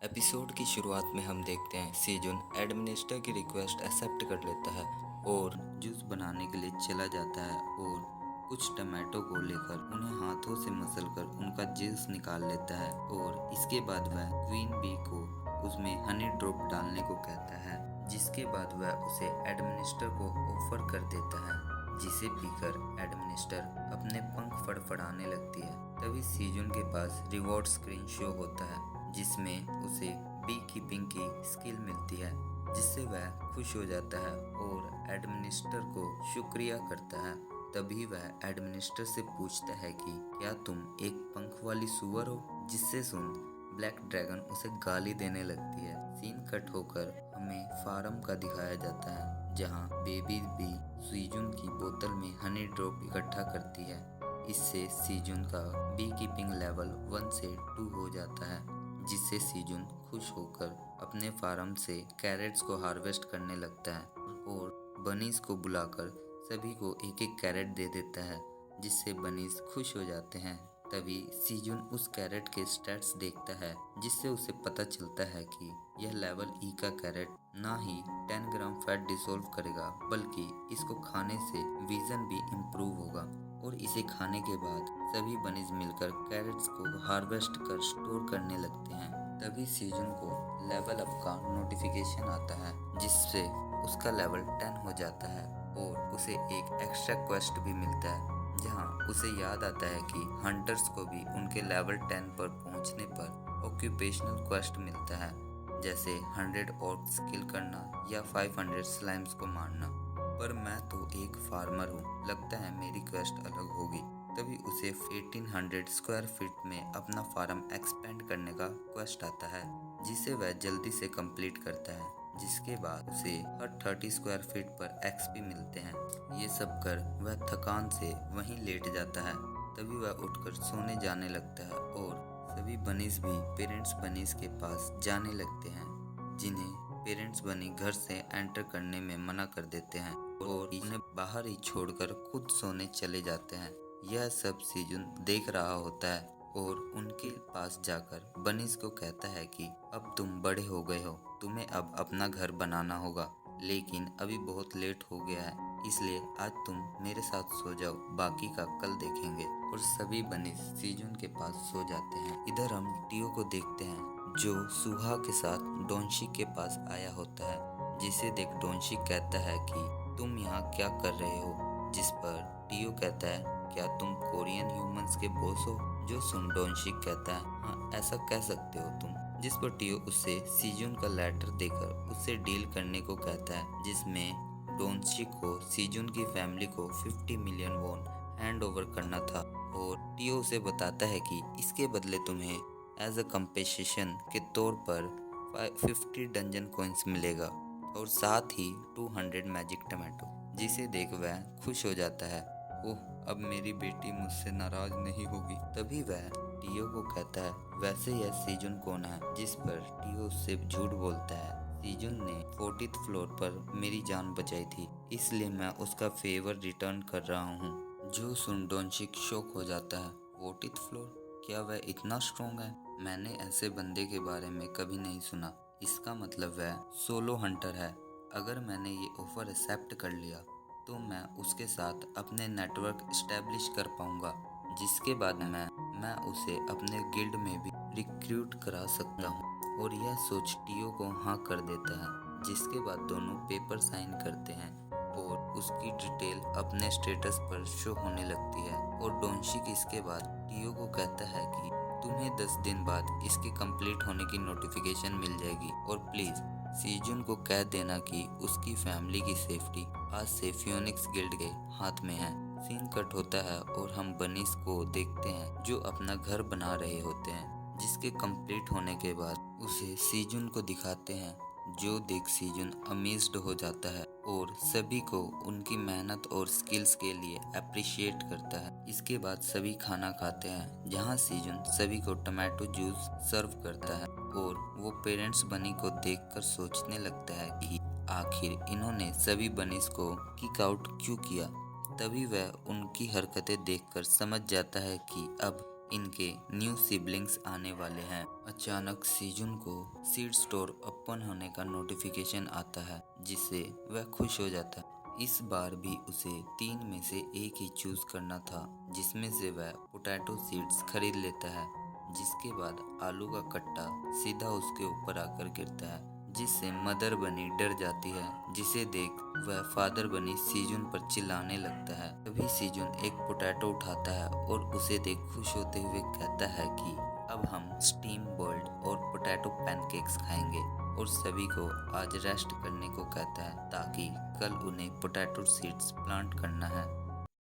Episode की शुरुआत में हम देखते हैं सीजुन एडमिनिस्टर की रिक्वेस्ट एक्सेप्ट कर लेता है और जूस बनाने के लिए चला जाता है और कुछ टमाटो को लेकर उन्हें हाथों से मसलकर उनका जूस निकाल लेता है और इसके बाद वह क्वीन बी को उसमें हनी ड्रॉप डालने को कहता है, जिसके बाद वह उसे एडमिनिस्टर को ऑफर कर देता है, जिसे पीकर एडमिनिस्टर अपने पंख फड़फड़ाने लगती है। तभी सीजुन के पास रिवॉर्ड स्क्रीन शो होता है जिसमें उसे बी कीपिंग की स्किल मिलती है, जिससे वह खुश हो जाता है और एडमिनिस्टर को शुक्रिया करता है। तभी वह एडमिनिस्टर से पूछता है कि क्या तुम एक पंख वाली सुअर हो, जिससे सुन ब्लैक ड्रैगन उसे गाली देने लगती है। सीन कट होकर हमें फार्म का दिखाया जाता है जहां बेबी बी सीजुन की बोतल में हनी ड्रॉप इकट्ठा करती है। इससे सीजुन का बी कीपिंग लेवल 1 से 2 हो जाता है, जिससे सीजुन खुश होकर अपने फार्म से कैरेट्स को हार्वेस्ट करने लगता है और बनीज को बुलाकर सभी को एक एक कैरेट दे देता है, जिससे बनीज खुश हो जाते हैं। तभी सीजुन उस कैरेट के स्टैट्स देखता है, जिससे उसे पता चलता है कि यह लेवल ई का कैरेट ना ही 10 ग्राम फैट डिसोल्व करेगा, बल्कि इसको खाने से विजन भी इम्प्रूव होगा। और इसे खाने के बाद सभी बनीज मिलकर कैरेट्स को हार्वेस्ट कर स्टोर करने लगते हैं। तभी सीजुन को लेवल अप का नोटिफिकेशन आता है, जिससे उसका लेवल 10 हो जाता है और उसे एक एक्स्ट्रा क्वेस्ट भी मिलता है, जहां उसे याद आता है कि हंटर्स को भी उनके लेवल 10 पर पहुंचने पर ऑक्यूपेशनल क्वेस्ट मिलता है, जैसे 100 ऑर्क्स किल करना या 500 स्लाइम्स को मारना। पर मैं तो एक फार्मर हूँ, लगता है मेरी क्वेस्ट अलग होगी। तभी उसे 1800 स्क्वायर फीट में अपना फार्म एक्सपेंड करने का क्वेस्ट आता है, जिसे वह जल्दी से कंप्लीट करता है, जिसके बाद उसे हर 30 स्क्वायर फीट पर एक्सपी मिलते हैं। ये सब कर वह थकान से वहीं लेट जाता है। तभी वह उठकर सोने जाने लगता है और सभी बनीज भी पेरेंट्स बनीज के पास जाने लगते हैं, जिन्हें पेरेंट्स बनी घर से एंटर करने में मना कर देते हैं और उन्हें बाहर ही छोड़कर खुद सोने चले जाते हैं। यह सब सीजुन देख रहा होता है और उनके पास जाकर बनीज को कहता है कि अब तुम बड़े हो गए हो, तुम्हें अब अपना घर बनाना होगा, लेकिन अभी बहुत लेट हो गया है, इसलिए आज तुम मेरे साथ सो जाओ, बाकी का कल देखेंगे। और सभी बनीज सीजुन के पास सो जाते हैं। इधर हम टियो को देखते हैं, जो सुहा के साथ डोनशिक के पास आया होता है, जिसे देख डोनशिक कहता है कि तुम यहाँ क्या कर रहे हो, जिस पर टियो कहता है क्या तुम कोरियन ह्यूमंस के बॉस हो। जो सुन डोनशिक कहता है हाँ ऐसा कह सकते हो तुम, जिस पर टियो उससे सीजुन का लेटर देकर उससे डील करने को कहता है, जिसमें डोनशिक को सीजुन की फैमिली को 50 मिलियन वॉन हैंड ओवर करना था और टियो उसे बताता है कि इसके बदले तुम्हें एज अ कंपेंसेशन के तौर पर 50 डंजन कॉइन्स मिलेगा और साथ ही 200 मैजिक टमाटो, जिसे देख वह खुश हो जाता है। ओह अब मेरी बेटी मुझसे नाराज नहीं होगी। तभी वह टियो को कहता है वैसे यह सीजुन कौन है, जिस पर टियो उससे झूठ बोलता है सीजुन ने 40th फ्लोर पर मेरी जान बचाई थी, इसलिए मैं उसका फेवर रिटर्न कर रहा हूँ। जो सुन डोनशिक शॉक हो जाता है 40th फ्लोर, क्या वह इतना स्ट्रॉन्ग है? मैंने ऐसे बंदे के बारे में कभी नहीं सुना। इसका मतलब वह सोलो हंटर है। अगर मैंने ये ऑफर एक्सेप्ट कर लिया तो मैं उसके साथ अपने नेटवर्क इस्टेब्लिश कर पाऊंगा, जिसके बाद मैं उसे अपने गिल्ड में भी रिक्रूट करा सकता हूँ। और यह सोच टियो को हाँ कर देता है, जिसके बाद दोनों पेपर साइन करते हैं और उसकी डिटेल अपने स्टेटस पर शो होने लगती है। और डोनशिक इसके बाद टियो को कहता है कि तुम्हें 10 दिन बाद इसके कंप्लीट होने की नोटिफिकेशन मिल जाएगी और प्लीज सीजुन को कह देना कि उसकी फैमिली की सेफ्टी आज से फियोनिक्स गिल्ड के हाथ में है। सीन कट होता है और हम बनीस को देखते हैं जो अपना घर बना रहे होते हैं, जिसके कंप्लीट होने के बाद उसे सीजुन को दिखाते हैं, जो देख सीजुन अमेज्ड हो जाता है और सभी को उनकी मेहनत और स्किल्स के लिए अप्रिशिएट करता है। इसके बाद सभी खाना खाते हैं, जहां सीजुन सभी को टमाटो जूस सर्व करता है और वो पेरेंट्स बनी को देखकर सोचने लगता है कि आखिर इन्होंने सभी बनीज को किक आउट क्यों किया। तभी वह उनकी हरकतें देखकर समझ जाता है कि अब इनके न्यू सिबलिंग्स आने वाले हैं। अचानक सीजुन को सीड स्टोर ओपन होने का नोटिफिकेशन आता है, जिससे वह खुश हो जाता है। इस बार भी उसे 3 में से एक ही चूज करना था, जिसमें से वह पोटैटो सीड्स खरीद लेता है। जिसके बाद आलू का कट्टा सीधा उसके ऊपर आकर गिरता है, जिससे मदर बनी डर जाती है, जिसे देख वह फादर बनी सीजुन पर चिल्लाने लगता है। तभी सीजुन एक पोटैटो उठाता है और उसे देख खुश होते हुए कहता है कि अब हम स्टीम बॉइल्ड और पोटैटो पैनकेक्स खाएंगे, और सभी को आज रेस्ट करने को कहता है ताकि कल उन्हें पोटैटो सीड्स प्लांट करना है।